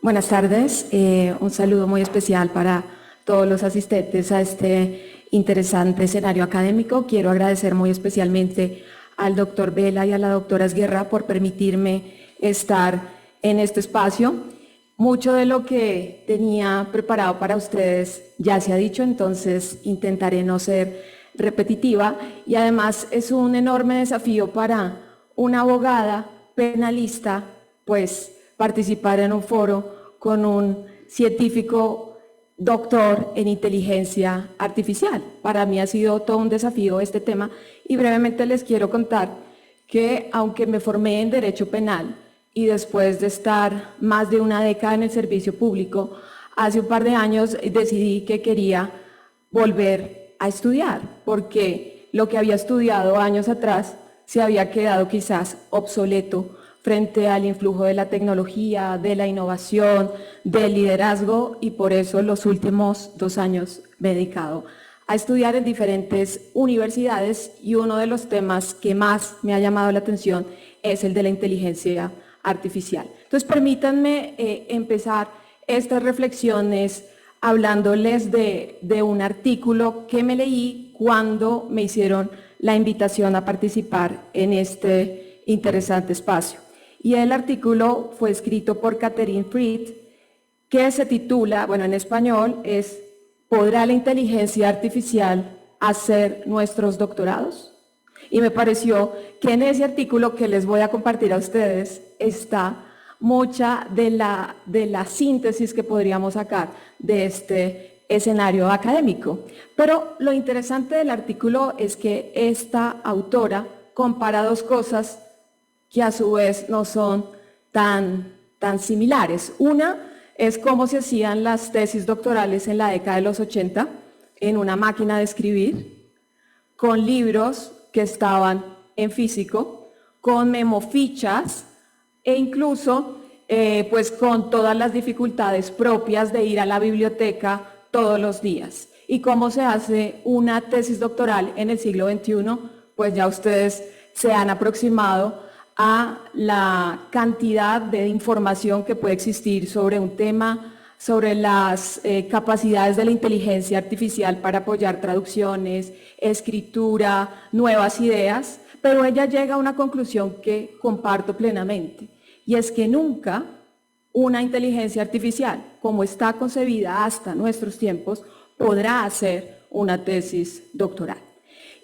Buenas tardes, un saludo muy especial para todos los asistentes a este interesante escenario académico. Quiero agradecer muy especialmente al doctor Vela y a la doctora Esguerra por permitirme estar en este espacio. Mucho de lo que tenía preparado para ustedes ya se ha dicho, entonces intentaré no ser repetitiva, y además es un enorme desafío para una abogada penalista, pues participar en un foro con un científico doctor en inteligencia artificial. Para mí ha sido todo un desafío este tema, y brevemente les quiero contar que aunque me formé en Derecho Penal y después de estar más de una década en el servicio público, hace un par de años decidí que quería volver a estudiar, porque lo que había estudiado años atrás se había quedado quizás obsoleto frente al influjo de la tecnología, de la innovación, del liderazgo, y por eso los últimos 2 años me he dedicado a estudiar en diferentes universidades, y uno de los temas que más me ha llamado la atención es el de la inteligencia artificial. Entonces, permítanme empezar estas reflexiones hablándoles de un artículo que me leí cuando me hicieron la invitación a participar en este interesante espacio. Y el artículo fue escrito por Catherine Fried, que se titula, bueno, en español es ¿podrá la inteligencia artificial hacer nuestros doctorados? Y me pareció que en ese artículo que les voy a compartir a ustedes está mucha de la síntesis que podríamos sacar de este escenario académico. Pero lo interesante del artículo es que esta autora compara dos cosas que a su vez no son tan similares. Una es cómo se hacían las tesis doctorales en la década de los 80 en una máquina de escribir, con libros que estaban en físico, con memofichas e incluso pues con todas las dificultades propias de ir a la biblioteca todos los días. Y cómo se hace una tesis doctoral en el siglo XXI, pues ya ustedes se han aproximado a la cantidad de información que puede existir sobre un tema, sobre las capacidades de la inteligencia artificial para apoyar traducciones, escritura, nuevas ideas, pero ella llega a una conclusión que comparto plenamente, y es que nunca una inteligencia artificial, como está concebida hasta nuestros tiempos, podrá hacer una tesis doctoral.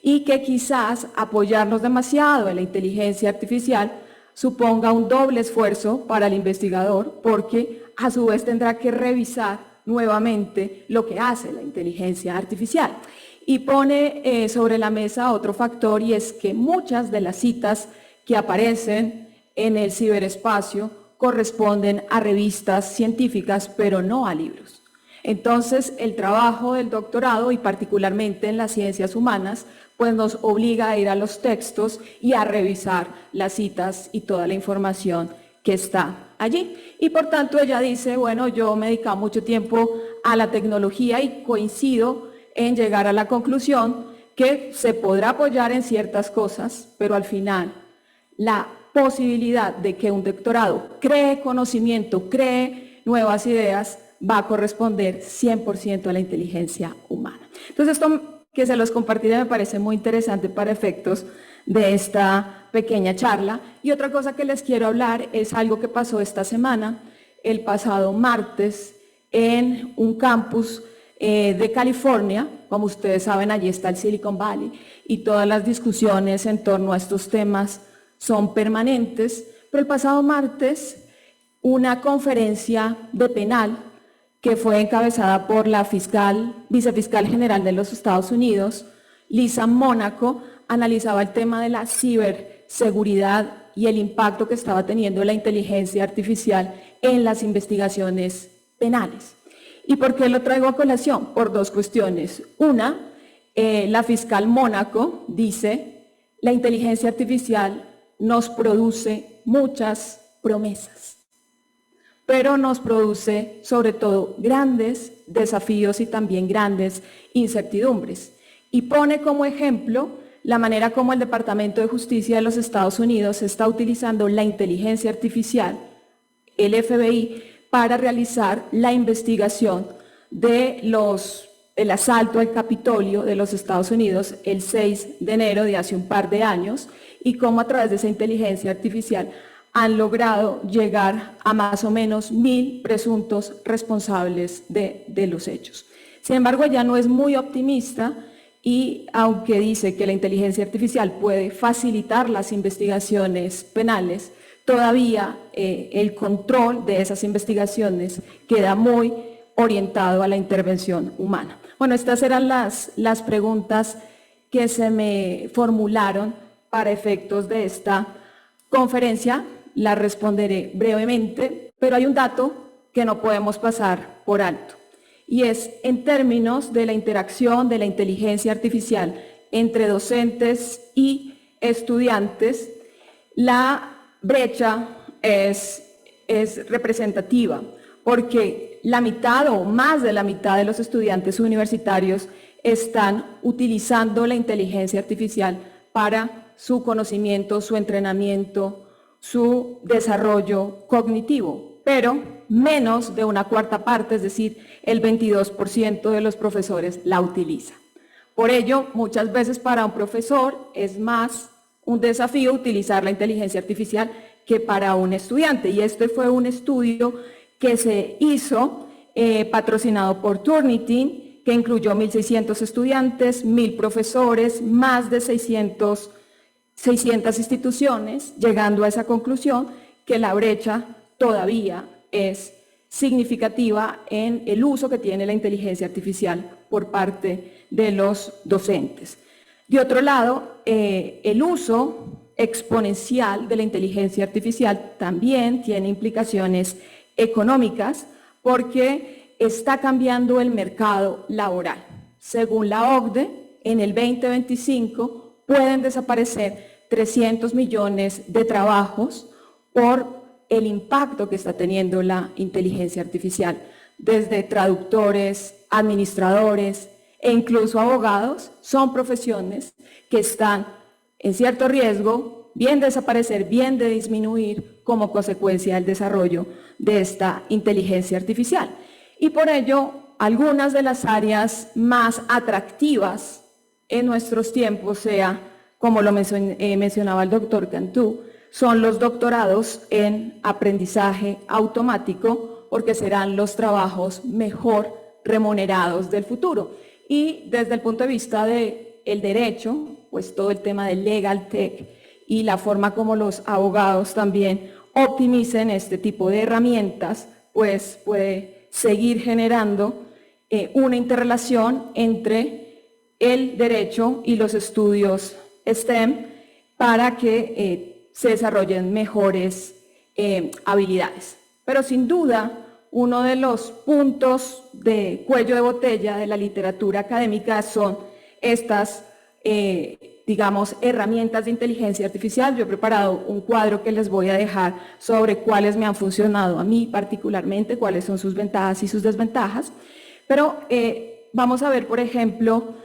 Y que quizás apoyarnos demasiado en la inteligencia artificial suponga un doble esfuerzo para el investigador, porque a su vez tendrá que revisar nuevamente lo que hace la inteligencia artificial. Y pone sobre la mesa otro factor, y es que muchas de las citas que aparecen en el ciberespacio corresponden a revistas científicas, pero no a libros. Entonces, el trabajo del doctorado, y particularmente en las ciencias humanas, pues nos obliga a ir a los textos y a revisar las citas y toda la información que está allí. Y por tanto ella dice, bueno, yo me he dedicado mucho tiempo a la tecnología y coincido en llegar a la conclusión que se podrá apoyar en ciertas cosas, pero al final la posibilidad de que un doctorado cree conocimiento, cree nuevas ideas, va a corresponder 100% a la inteligencia humana. Entonces, esto que se los compartiré me parece muy interesante para efectos de esta pequeña charla. Y otra cosa que les quiero hablar es algo que pasó esta semana, el pasado martes, en un campus de California. Como ustedes saben, allí está el Silicon Valley, y todas las discusiones en torno a estos temas son permanentes. Pero el pasado martes, una conferencia de penal que fue encabezada por la vicefiscal general de los Estados Unidos, Lisa Mónaco, analizaba el tema de la ciberseguridad y el impacto que estaba teniendo la inteligencia artificial en las investigaciones penales. ¿Y por qué lo traigo a colación? Por dos cuestiones. Una, la fiscal Mónaco dice, la inteligencia artificial nos produce muchas promesas, pero nos produce sobre todo grandes desafíos y también grandes incertidumbres. Y pone como ejemplo la manera como el Departamento de Justicia de los Estados Unidos está utilizando la inteligencia artificial, el FBI, para realizar la investigación del asalto al Capitolio de los Estados Unidos el 6 de enero de hace un par de años y cómo a través de esa inteligencia artificial han logrado llegar a más o menos 1.000 presuntos responsables de los hechos. Sin embargo, ella no es muy optimista y aunque dice que la inteligencia artificial puede facilitar las investigaciones penales, todavía el control de esas investigaciones queda muy orientado a la intervención humana. Bueno, estas eran las preguntas que se me formularon para efectos de esta conferencia. Las responderé brevemente, pero hay un dato que no podemos pasar por alto, y es en términos de la interacción de la inteligencia artificial entre docentes y estudiantes, la brecha es representativa, porque la mitad o más de la mitad de los estudiantes universitarios están utilizando la inteligencia artificial para su conocimiento, su entrenamiento, su desarrollo cognitivo, pero menos de una cuarta parte, es decir, el 22% de los profesores la utiliza. Por ello, muchas veces para un profesor es más un desafío utilizar la inteligencia artificial que para un estudiante. Y este fue un estudio que se hizo patrocinado por Turnitin, que incluyó 1.600 estudiantes, 1.000 profesores, más de 600 instituciones, llegando a esa conclusión que la brecha todavía es significativa en el uso que tiene la inteligencia artificial por parte de los docentes. De otro lado, el uso exponencial de la inteligencia artificial también tiene implicaciones económicas porque está cambiando el mercado laboral. Según la OCDE, en el 2025 pueden desaparecer 300 millones de trabajos por el impacto que está teniendo la inteligencia artificial, desde traductores, administradores e incluso abogados, son profesiones que están en cierto riesgo, bien de desaparecer, bien de disminuir como consecuencia del desarrollo de esta inteligencia artificial. Y por ello, algunas de las áreas más atractivas en nuestros tiempos, sea, como lo mencionaba el doctor Cantú, son los doctorados en aprendizaje automático, porque serán los trabajos mejor remunerados del futuro. Y desde el punto de vista del derecho, pues todo el tema del legal tech y la forma como los abogados también optimicen este tipo de herramientas, pues puede seguir generando una interrelación entre el derecho y los estudios STEM para que se desarrollen mejores habilidades. Pero sin duda, uno de los puntos de cuello de botella de la literatura académica son estas, digamos, herramientas de inteligencia artificial. Yo he preparado un cuadro que les voy a dejar sobre cuáles me han funcionado a mí particularmente, cuáles son sus ventajas y sus desventajas. Pero vamos a ver, por ejemplo,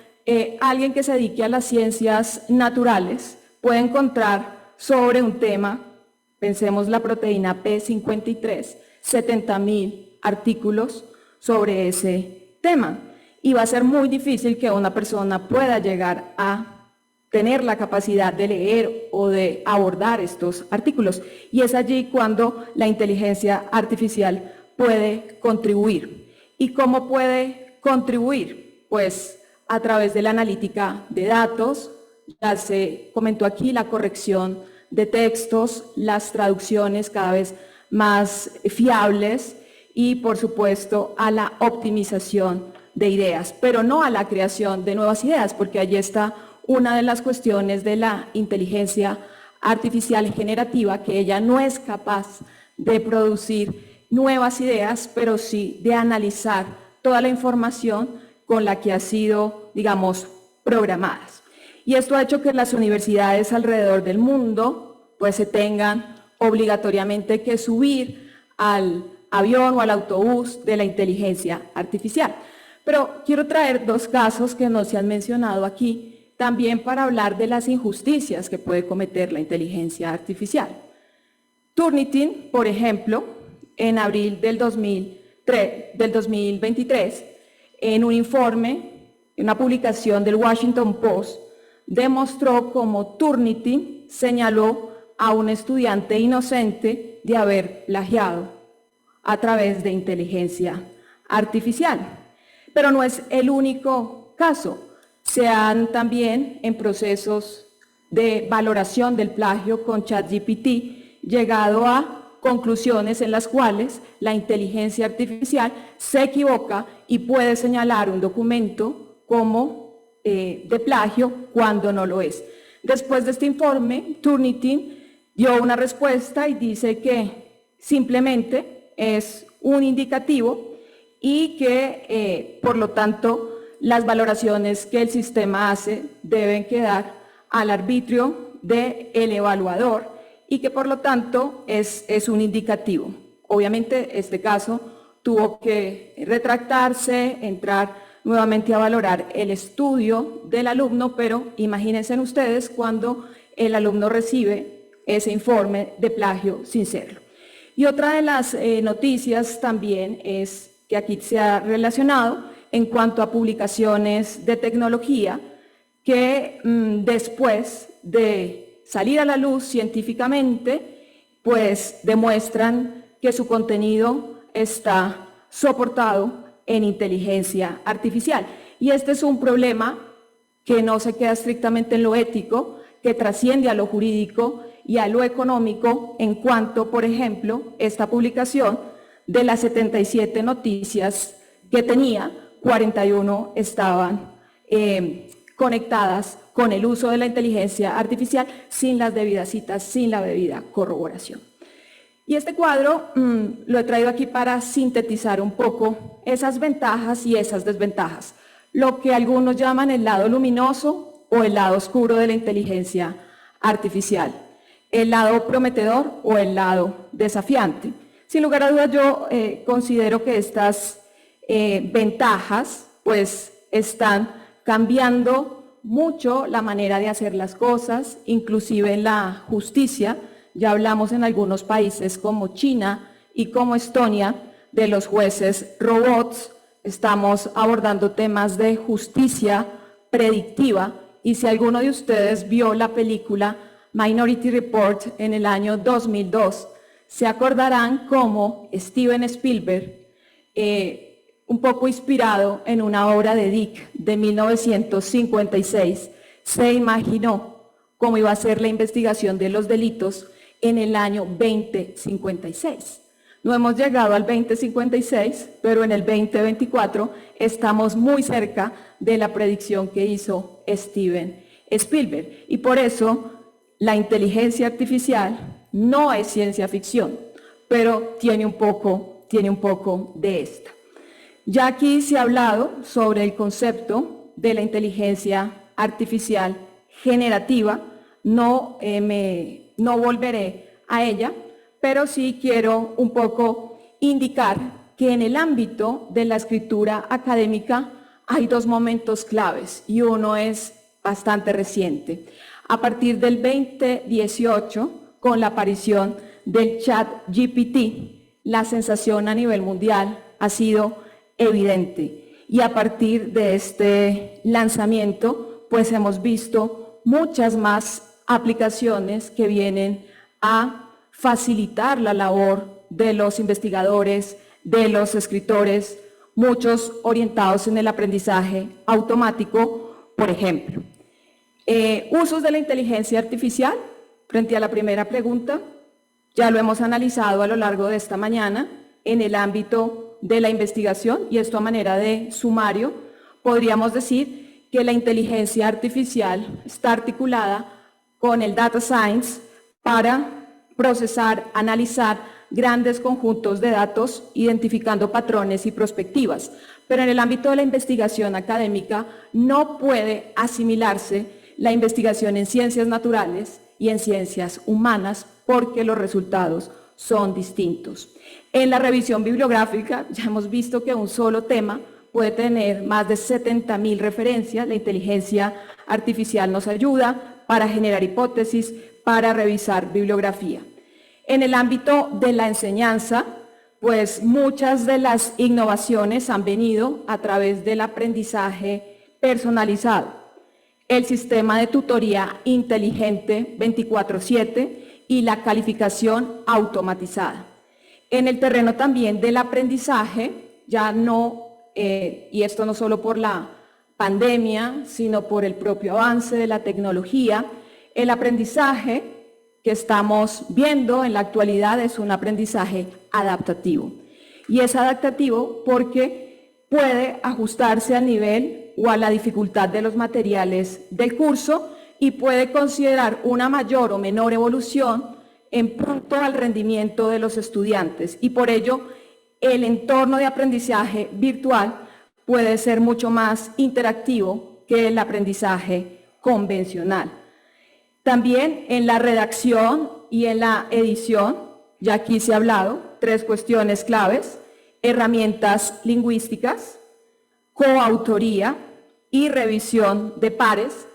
alguien que se dedique a las ciencias naturales puede encontrar sobre un tema, pensemos la proteína P53, 70.000 artículos sobre ese tema. Y va a ser muy difícil que una persona pueda llegar a tener la capacidad de leer o de abordar estos artículos. Y es allí cuando la inteligencia artificial puede contribuir. ¿Y cómo puede contribuir? Pues a través de la analítica de datos, ya se comentó aquí, la corrección de textos, las traducciones cada vez más fiables y, por supuesto, a la optimización de ideas, pero no a la creación de nuevas ideas, porque allí está una de las cuestiones de la inteligencia artificial generativa, que ella no es capaz de producir nuevas ideas, pero sí de analizar toda la información con la que ha sido, digamos, programadas. Y esto ha hecho que las universidades alrededor del mundo pues se tengan obligatoriamente que subir al avión o al autobús de la inteligencia artificial. Pero quiero traer dos casos que no se han mencionado aquí, también para hablar de las injusticias que puede cometer la inteligencia artificial. Turnitin, por ejemplo, en abril del 2023, en un informe, en una publicación del Washington Post, demostró cómo Turnitin señaló a un estudiante inocente de haber plagiado a través de inteligencia artificial. Pero no es el único caso. Se han también, en procesos de valoración del plagio con ChatGPT, llegado a conclusiones en las cuales la inteligencia artificial se equivoca y puede señalar un documento como de plagio cuando no lo es. Después de este informe, Turnitin dio una respuesta y dice que simplemente es un indicativo y que, por lo tanto, las valoraciones que el sistema hace deben quedar al arbitrio del evaluador y que, por lo tanto, es un indicativo. Obviamente, este caso tuvo que retractarse, entrar nuevamente a valorar el estudio del alumno, pero imagínense ustedes cuando el alumno recibe ese informe de plagio sin serlo. Y otra de las noticias también es que aquí se ha relacionado en cuanto a publicaciones de tecnología que después de salir a la luz científicamente, pues demuestran que su contenido está soportado en inteligencia artificial. Y este es un problema que no se queda estrictamente en lo ético, que trasciende a lo jurídico y a lo económico en cuanto, por ejemplo, esta publicación de las 77 noticias que tenía, 41 estaban conectadas con el uso de la inteligencia artificial sin las debidas citas, sin la debida corroboración. Y este cuadro lo he traído aquí para sintetizar un poco esas ventajas y esas desventajas, lo que algunos llaman el lado luminoso o el lado oscuro de la inteligencia artificial, el lado prometedor o el lado desafiante. Sin lugar a dudas, yo considero que estas ventajas pues están cambiando mucho la manera de hacer las cosas, inclusive en la justicia. Ya hablamos en algunos países como China y como Estonia de los jueces robots. Estamos abordando temas de justicia predictiva y si alguno de ustedes vio la película Minority Report en el año 2002, se acordarán cómo Steven Spielberg, un poco inspirado en una obra de Dick de 1956, se imaginó cómo iba a ser la investigación de los delitos en el año 2056. No hemos llegado al 2056, pero en el 2024 estamos muy cerca de la predicción que hizo Steven Spielberg. Y por eso la inteligencia artificial no es ciencia ficción, pero tiene un poco de esta. Ya aquí se ha hablado sobre el concepto de la inteligencia artificial generativa, no volveré a ella, pero sí quiero un poco indicar que en el ámbito de la escritura académica hay dos momentos claves y uno es bastante reciente. A partir del 2018, con la aparición del ChatGPT, la sensación a nivel mundial ha sido evidente y a partir de este lanzamiento pues hemos visto muchas más aplicaciones que vienen a facilitar la labor de los investigadores, de los escritores, muchos orientados en el aprendizaje automático, por ejemplo. Usos de la inteligencia artificial, frente a la primera pregunta, ya lo hemos analizado a lo largo de esta mañana en el ámbito de la investigación y esto a manera de sumario, podríamos decir que la inteligencia artificial está articulada con el data science para procesar, analizar grandes conjuntos de datos, identificando patrones y perspectivas. Pero en el ámbito de la investigación académica no puede asimilarse la investigación en ciencias naturales y en ciencias humanas porque los resultados son distintos. En la revisión bibliográfica ya hemos visto que un solo tema puede tener más de 70.000 referencias. La inteligencia artificial nos ayuda para generar hipótesis, para revisar bibliografía. En el ámbito de la enseñanza, pues muchas de las innovaciones han venido a través del aprendizaje personalizado, el sistema de tutoría inteligente 24/7 y la calificación automatizada. En el terreno también del aprendizaje, ya no, y esto no solo por la pandemia, sino por el propio avance de la tecnología, el aprendizaje que estamos viendo en la actualidad es un aprendizaje adaptativo. Y es adaptativo porque puede ajustarse al nivel o a la dificultad de los materiales del curso y puede considerar una mayor o menor evolución en punto al rendimiento de los estudiantes. Y por ello, el entorno de aprendizaje virtual puede ser mucho más interactivo que el aprendizaje convencional. También en la redacción y en la edición, ya aquí se ha hablado, 3 cuestiones claves: herramientas lingüísticas, coautoría y revisión de pares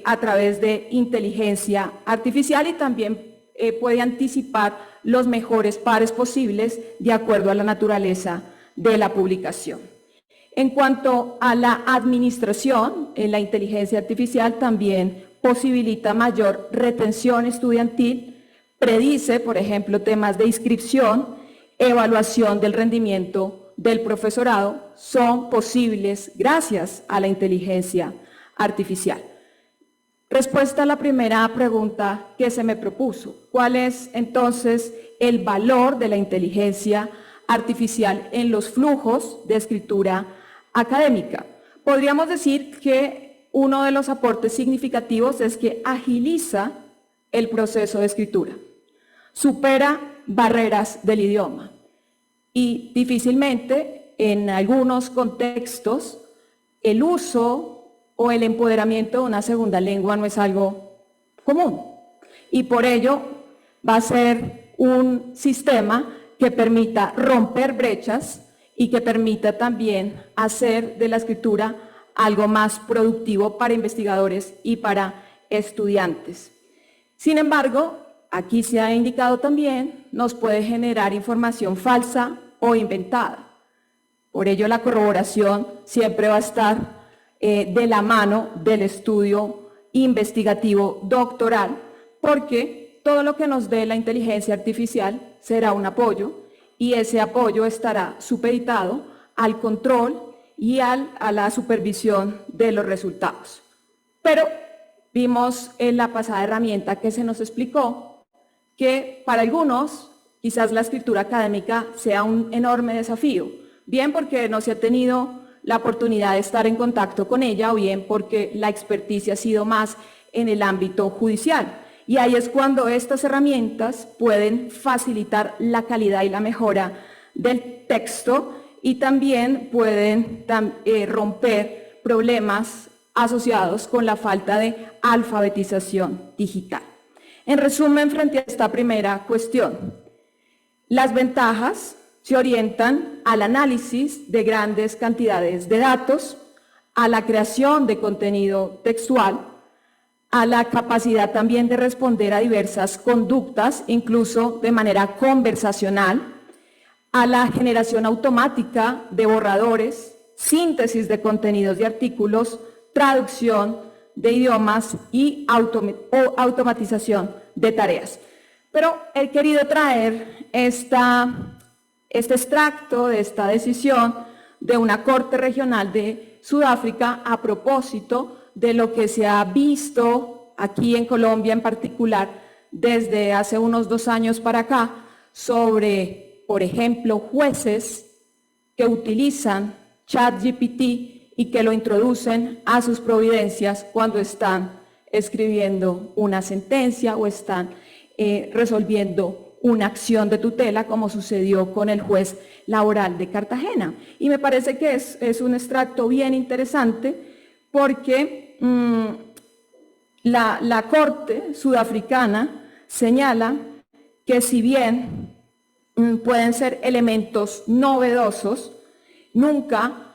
a través de inteligencia artificial, y también puede anticipar los mejores pares posibles de acuerdo a la naturaleza de la publicación. En cuanto a la administración, la inteligencia artificial también posibilita mayor retención estudiantil, predice, por ejemplo, temas de inscripción, evaluación del rendimiento del profesorado, son posibles gracias a la inteligencia artificial. Respuesta a la primera pregunta que se me propuso: ¿cuál es entonces el valor de la inteligencia artificial en los flujos de escritura académica? Podríamos decir que uno de los aportes significativos es que agiliza el proceso de escritura, supera barreras del idioma y difícilmente en algunos contextos el uso o el empoderamiento de una segunda lengua no es algo común, y por ello va a ser un sistema que permita romper brechas y que permita también hacer de la escritura algo más productivo para investigadores y para estudiantes. Sin embargo, aquí se ha indicado también, nos puede generar información falsa o inventada. Por ello, la corroboración siempre va a estar de la mano del estudio investigativo doctoral, porque todo lo que nos dé la inteligencia artificial será un apoyo, y ese apoyo estará supeditado al control y a la supervisión de los resultados. Pero vimos en la pasada herramienta que se nos explicó que para algunos quizás la escritura académica sea un enorme desafío, bien porque no se ha tenido la oportunidad de estar en contacto con ella, o bien porque la experticia ha sido más en el ámbito judicial. Y ahí es cuando estas herramientas pueden facilitar la calidad y la mejora del texto, y también pueden romper problemas asociados con la falta de alfabetización digital. En resumen, frente a esta primera cuestión, las ventajas se orientan al análisis de grandes cantidades de datos, a la creación de contenido textual, a la capacidad también de responder a diversas conductas, incluso de manera conversacional, a la generación automática de borradores, síntesis de contenidos de artículos, traducción de idiomas y automatización de tareas. Pero he querido traer este extracto de esta decisión de una Corte Regional de Sudáfrica a propósito de lo que se ha visto aquí en Colombia en particular desde hace unos 2 años para acá sobre, por ejemplo, jueces que utilizan ChatGPT y que lo introducen a sus providencias cuando están escribiendo una sentencia o están resolviendo una acción de tutela, como sucedió con el juez laboral de Cartagena. Y me parece que es un extracto bien interesante porque la Corte sudafricana señala que si bien pueden ser elementos novedosos, nunca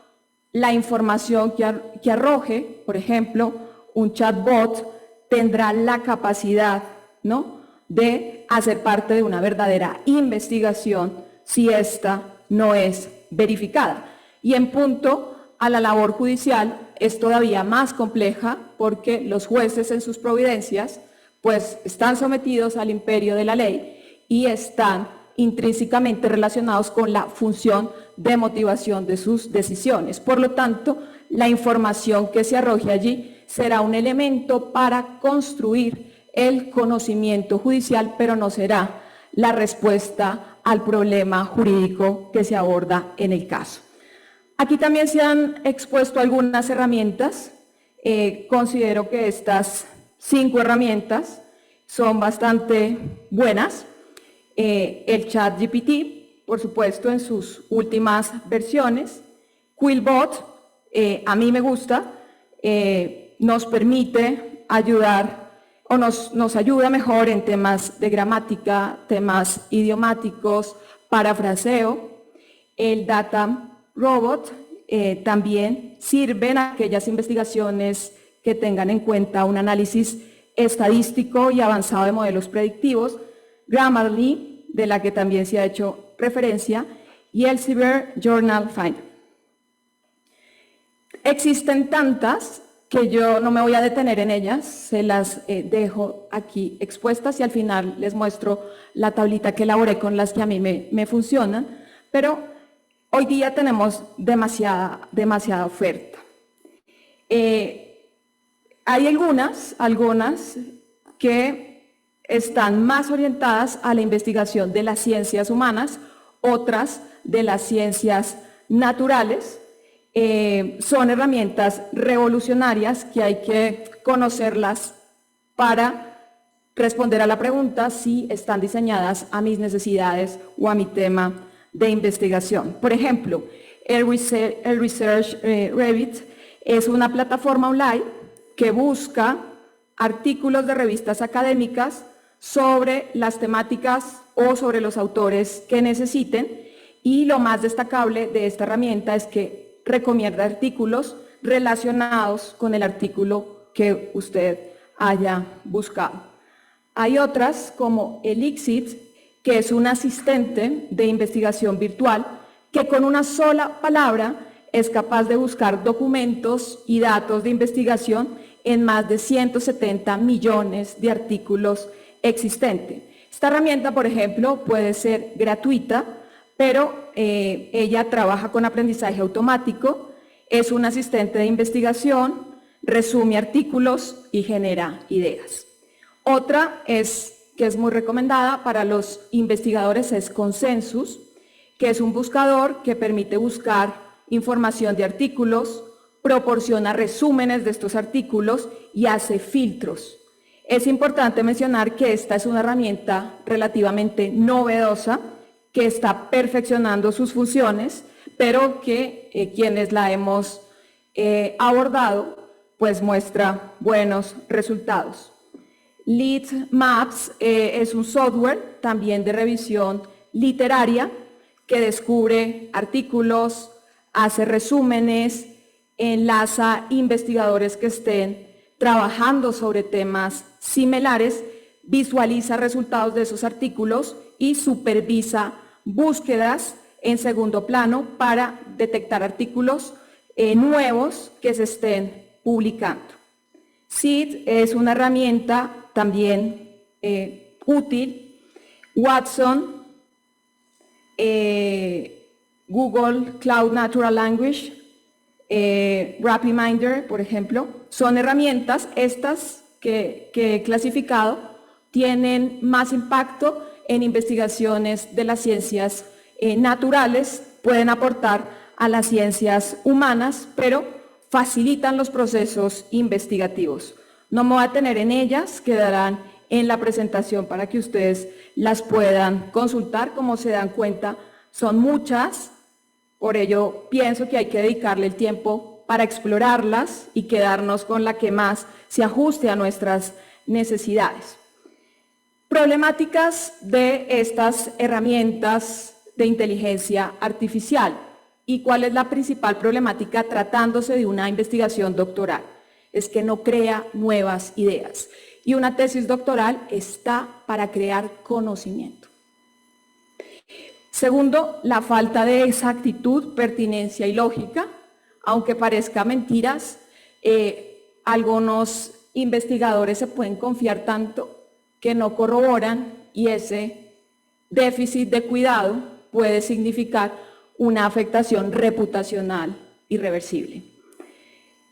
la información que arroje, por ejemplo, un chatbot tendrá la capacidad, ¿no?, de hacer parte de una verdadera investigación si ésta no es verificada. Y en punto a la labor judicial es todavía más compleja porque los jueces en sus providencias pues están sometidos al imperio de la ley y están intrínsecamente relacionados con la función de motivación de sus decisiones. Por lo tanto, la información que se arroje allí será un elemento para construir el conocimiento judicial, pero no será la respuesta al problema jurídico que se aborda en el caso. Aquí también se han expuesto algunas herramientas. Considero que estas 5 herramientas son bastante buenas. El ChatGPT, por supuesto, en sus últimas versiones. Quillbot, a mí me gusta, nos permite ayudar o nos ayuda mejor en temas de gramática, temas idiomáticos, parafraseo. El Data Robot también sirve en aquellas investigaciones que tengan en cuenta un análisis estadístico y avanzado de modelos predictivos. Grammarly, de la que también se ha hecho referencia, y Elsevier Journal Finder. Existen tantas que yo no me voy a detener en ellas, se las dejo aquí expuestas y al final les muestro la tablita que elaboré con las que a mí me funcionan, pero hoy día tenemos demasiada oferta. Hay algunas que están más orientadas a la investigación de las ciencias humanas, otras de las ciencias naturales. Son herramientas revolucionarias que hay que conocerlas para responder a la pregunta si están diseñadas a mis necesidades o a mi tema de investigación. Por ejemplo, el Research Rabbit es una plataforma online que busca artículos de revistas académicas sobre las temáticas o sobre los autores que necesiten, y lo más destacable de esta herramienta es que recomienda artículos relacionados con el artículo que usted haya buscado. Hay otras como Elixit, que es un asistente de investigación virtual que con una sola palabra es capaz de buscar documentos y datos de investigación en más de 170 millones de artículos existentes. Esta herramienta, por ejemplo, puede ser gratuita, pero ella trabaja con aprendizaje automático, es un asistente de investigación, resume artículos y genera ideas. Otra que es muy recomendada para los investigadores es Consensus, que es un buscador que permite buscar información de artículos, proporciona resúmenes de estos artículos y hace filtros. Es importante mencionar que esta es una herramienta relativamente novedosa que está perfeccionando sus funciones, pero que quienes la hemos abordado, pues muestra buenos resultados. Lead Maps es un software también de revisión literaria que descubre artículos, hace resúmenes, enlaza investigadores que estén trabajando sobre temas similares, visualiza resultados de esos artículos y supervisa búsquedas en segundo plano para detectar artículos nuevos que se estén publicando. Seed es una herramienta también útil. Watson, Google Cloud Natural Language, RapidMinder, por ejemplo, son herramientas estas que he clasificado, tienen más impacto en investigaciones de las ciencias naturales, pueden aportar a las ciencias humanas, pero facilitan los procesos investigativos. No me voy a detener en ellas, quedarán en la presentación para que ustedes las puedan consultar. Como se dan cuenta, son muchas, por ello pienso que hay que dedicarle el tiempo para explorarlas y quedarnos con la que más se ajuste a nuestras necesidades. Problemáticas de estas herramientas de inteligencia artificial. ¿Y cuál es la principal problemática tratándose de una investigación doctoral? Es que no crea nuevas ideas. Y una tesis doctoral está para crear conocimiento. Segundo, la falta de exactitud, pertinencia y lógica. Aunque parezca mentiras, algunos investigadores se pueden confiar tanto que no corroboran, y ese déficit de cuidado puede significar una afectación reputacional irreversible.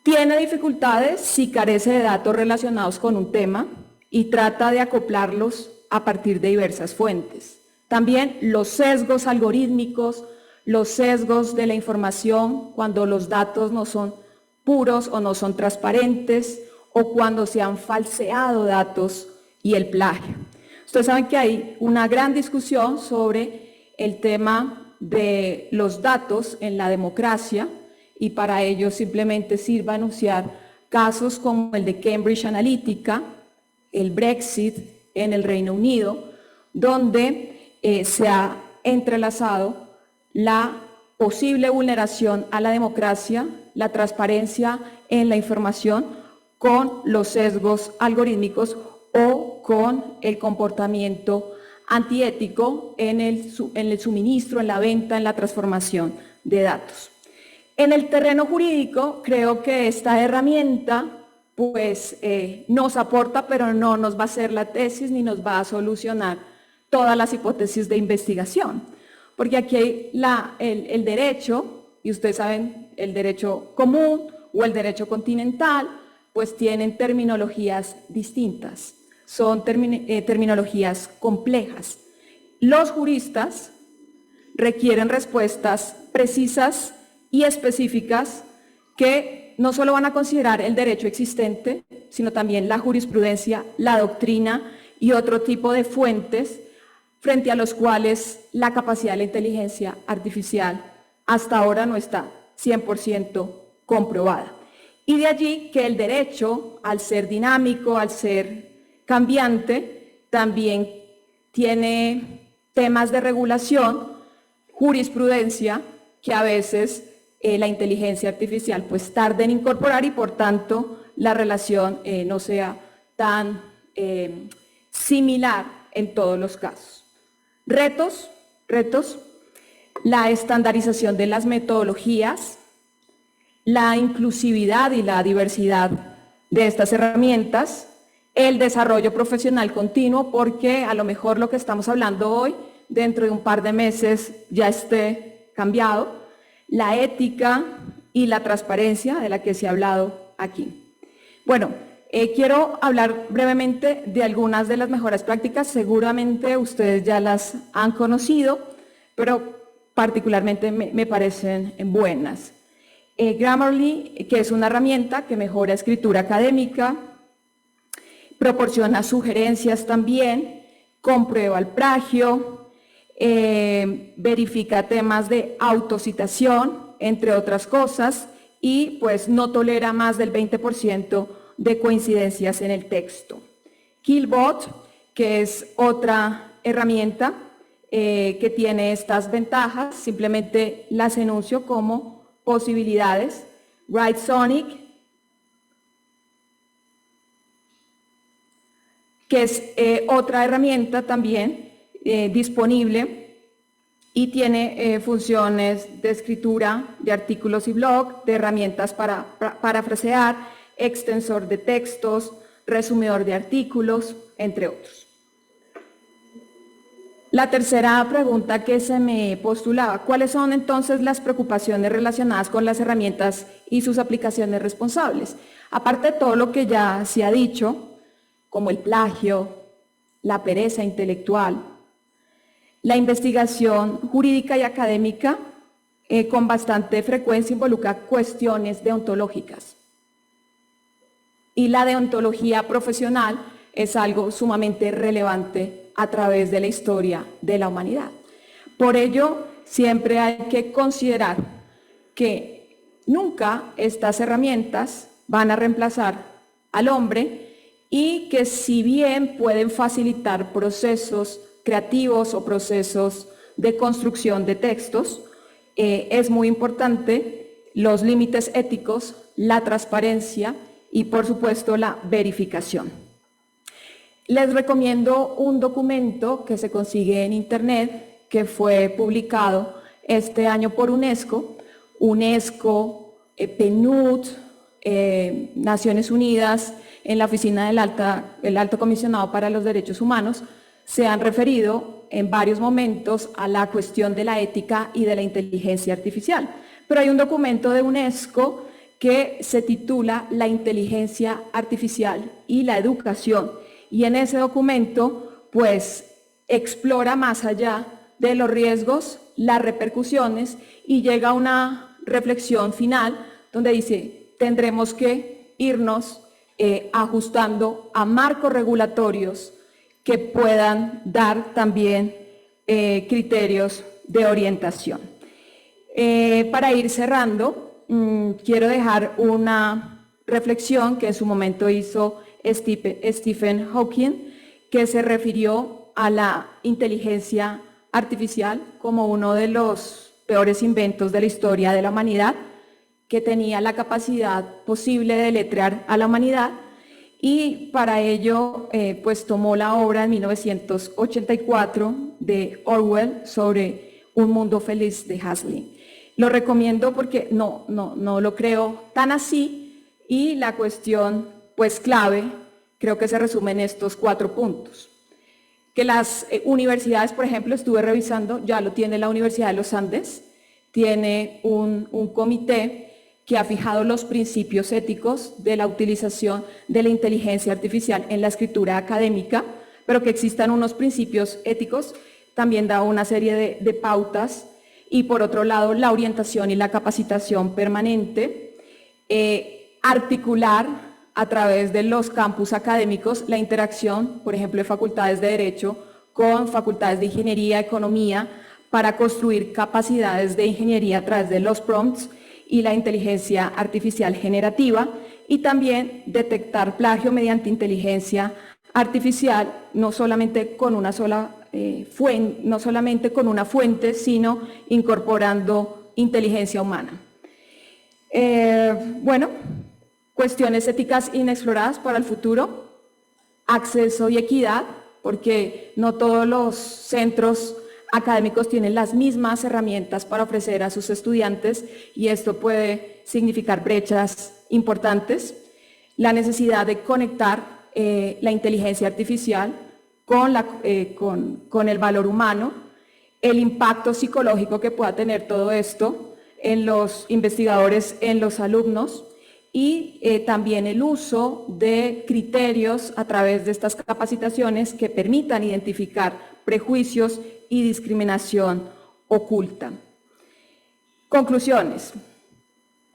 Tiene dificultades si carece de datos relacionados con un tema y trata de acoplarlos a partir de diversas fuentes. También los sesgos algorítmicos, los sesgos de la información cuando los datos no son puros o no son transparentes, o cuando se han falseado datos, y el plagio. Ustedes saben que hay una gran discusión sobre el tema de los datos en la democracia, y para ello simplemente sirva anunciar casos como el de Cambridge Analytica, el Brexit en el Reino Unido, donde se ha entrelazado la posible vulneración a la democracia, la transparencia en la información, con los sesgos algorítmicos o con el comportamiento antiético en el suministro, en la venta, en la transformación de datos. En el terreno jurídico, creo que esta herramienta pues, nos aporta, pero no nos va a hacer la tesis ni nos va a solucionar todas las hipótesis de investigación. Porque aquí hay el derecho, y ustedes saben, el derecho común o el derecho continental, pues tienen terminologías distintas, son terminologías complejas. Los juristas requieren respuestas precisas y específicas que no solo van a considerar el derecho existente, sino también la jurisprudencia, la doctrina y otro tipo de fuentes frente a los cuales la capacidad de la inteligencia artificial hasta ahora no está 100% comprobada. Y de allí que el derecho, al ser dinámico, al ser cambiante, también tiene temas de regulación, jurisprudencia, que a veces la inteligencia artificial pues tarda en incorporar, y por tanto la relación no sea tan similar en todos los casos. Retos, la estandarización de las metodologías, la inclusividad y la diversidad de estas herramientas, el desarrollo profesional continuo, porque a lo mejor lo que estamos hablando hoy, dentro de un par de meses ya esté cambiado, la ética y la transparencia de la que se ha hablado aquí. Bueno, quiero hablar brevemente de algunas de las mejores prácticas. Seguramente ustedes ya las han conocido, pero particularmente me parecen buenas. Grammarly, que es una herramienta que mejora escritura académica, proporciona sugerencias también, comprueba el plagio, verifica temas de autocitación, entre otras cosas, y pues no tolera más del 20% de coincidencias en el texto. Killbot, que es otra herramienta que tiene estas ventajas, simplemente las enuncio como posibilidades. WriteSonic, que es otra herramienta también disponible y tiene funciones de escritura de artículos y blog, de herramientas para parafrasear, extensor de textos, resumidor de artículos, entre otros. La tercera pregunta que se me postulaba: ¿cuáles son entonces las preocupaciones relacionadas con las herramientas y sus aplicaciones responsables? Aparte de todo lo que ya se ha dicho, como el plagio, la pereza intelectual, la investigación jurídica y académica con bastante frecuencia involucra cuestiones deontológicas. Y la deontología profesional es algo sumamente relevante a través de la historia de la humanidad. Por ello, siempre hay que considerar que nunca estas herramientas van a reemplazar al hombre, y que si bien pueden facilitar procesos creativos o procesos de construcción de textos, es muy importante los límites éticos, la transparencia y por supuesto la verificación. Les recomiendo un documento que se consigue en internet que fue publicado este año por UNESCO, PNUD, Naciones Unidas, en la oficina del Alto Comisionado para los Derechos Humanos, se han referido en varios momentos a la cuestión de la ética y de la inteligencia artificial. Pero hay un documento de UNESCO que se titula La inteligencia artificial y la educación, y en ese documento pues explora más allá de los riesgos, las repercusiones, y llega a una reflexión final donde dice: tendremos que irnos ajustando a marcos regulatorios que puedan dar también criterios de orientación. Para ir cerrando, quiero dejar una reflexión que en su momento hizo Stephen Hawking, que se refirió a la inteligencia artificial como uno de los peores inventos de la historia de la humanidad, que tenía la capacidad posible de deletrear a la humanidad, y para ello pues tomó la obra de 1984 de Orwell sobre Un mundo feliz de Huxley. Lo recomiendo porque no lo creo tan así, y la cuestión pues clave creo que se resume en estos 4 puntos. Que las universidades, por ejemplo, estuve revisando, ya lo tiene la Universidad de los Andes, tiene un comité que ha fijado los principios éticos de la utilización de la inteligencia artificial en la escritura académica, pero que existan unos principios éticos también da una serie de pautas. Y por otro lado, la orientación y la capacitación permanente, articular a través de los campus académicos la interacción, por ejemplo, de facultades de Derecho con facultades de Ingeniería, Economía, para construir capacidades de ingeniería a través de los prompts y la inteligencia artificial generativa, y también detectar plagio mediante inteligencia artificial, no solamente con una fuente, sino incorporando inteligencia humana. Bueno, cuestiones éticas inexploradas para el futuro: acceso y equidad, porque no todos los centros académicos tienen las mismas herramientas para ofrecer a sus estudiantes, y esto puede significar brechas importantes. La necesidad de conectar la inteligencia artificial con el valor humano, el impacto psicológico que pueda tener todo esto en los investigadores, en los alumnos, y también el uso de criterios a través de estas capacitaciones que permitan identificar prejuicios y discriminación oculta. Conclusiones.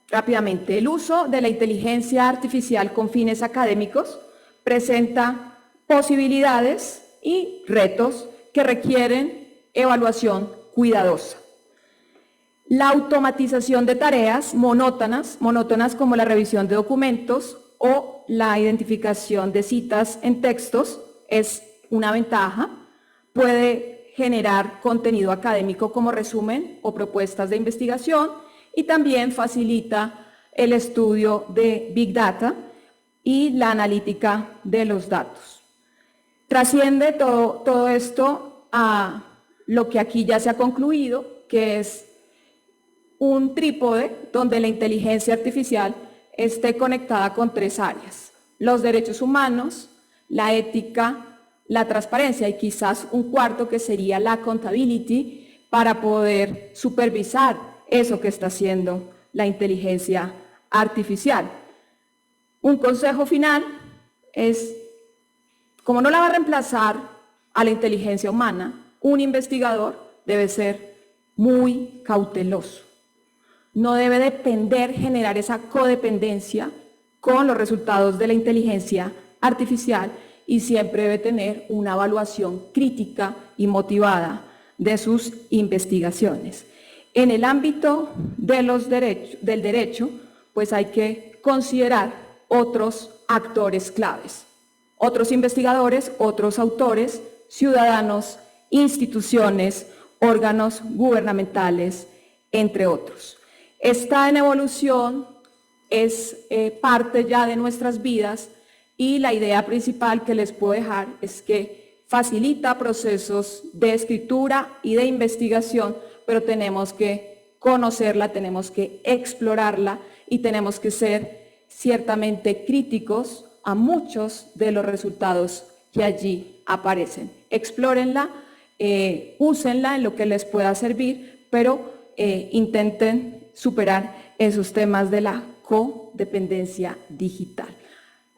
Rápidamente, el uso de la inteligencia artificial con fines académicos presenta posibilidades y retos que requieren evaluación cuidadosa. La automatización de tareas monótonas como la revisión de documentos o la identificación de citas en textos es una ventaja. Puede generar contenido académico como resumen o propuestas de investigación, y también facilita el estudio de Big Data y la analítica de los datos. Trasciende todo esto a lo que aquí ya se ha concluido, que es un trípode donde la inteligencia artificial esté conectada con 3 áreas: los derechos humanos, la ética, la transparencia, y quizás un cuarto que sería la accountability, para poder supervisar eso que está haciendo la inteligencia artificial. Un consejo final es: como no la va a reemplazar a la inteligencia humana, un investigador debe ser muy cauteloso. No debe generar esa codependencia con los resultados de la inteligencia artificial, y siempre debe tener una evaluación crítica y motivada de sus investigaciones. En el ámbito del derecho, pues hay que considerar otros actores claves, otros investigadores, otros autores, ciudadanos, instituciones, órganos gubernamentales, entre otros. Está en evolución, es parte ya de nuestras vidas, y la idea principal que les puedo dejar es que facilita procesos de escritura y de investigación, pero tenemos que conocerla, tenemos que explorarla y tenemos que ser ciertamente críticos a muchos de los resultados que allí aparecen. Explórenla, úsenla en lo que les pueda servir, pero intenten superar esos temas de la codependencia digital.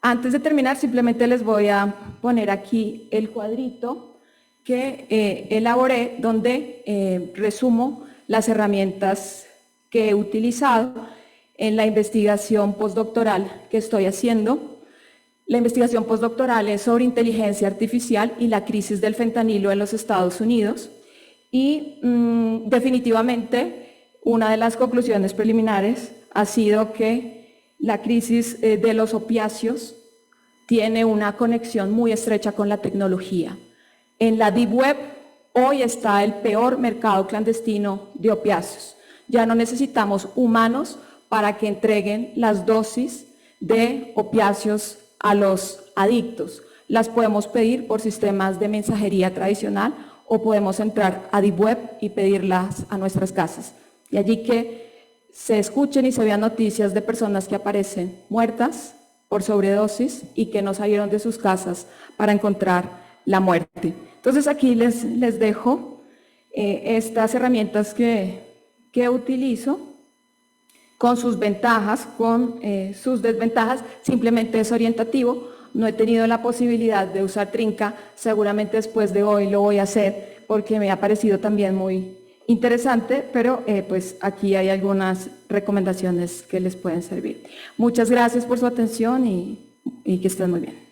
Antes de terminar, simplemente les voy a poner aquí el cuadrito que elaboré, donde resumo las herramientas que he utilizado en la investigación postdoctoral que estoy haciendo. La investigación postdoctoral es sobre inteligencia artificial y la crisis del fentanilo en los Estados Unidos. Y definitivamente una de las conclusiones preliminares ha sido que la crisis de los opiáceos tiene una conexión muy estrecha con la tecnología. En la Deep Web hoy está el peor mercado clandestino de opiáceos. Ya no necesitamos humanos para que entreguen las dosis de opiáceos a los adictos. Las podemos pedir por sistemas de mensajería tradicional o podemos entrar a Deep Web y pedirlas a nuestras casas. Y allí que se escuchen y se vean noticias de personas que aparecen muertas por sobredosis y que no salieron de sus casas para encontrar la muerte. Entonces aquí les dejo estas herramientas que utilizo con sus ventajas, con sus desventajas. Simplemente es orientativo. No he tenido la posibilidad de usar Trinca, seguramente después de hoy lo voy a hacer porque me ha parecido también muy interesante, pero pues aquí hay algunas recomendaciones que les pueden servir. Muchas gracias por su atención y que estén muy bien.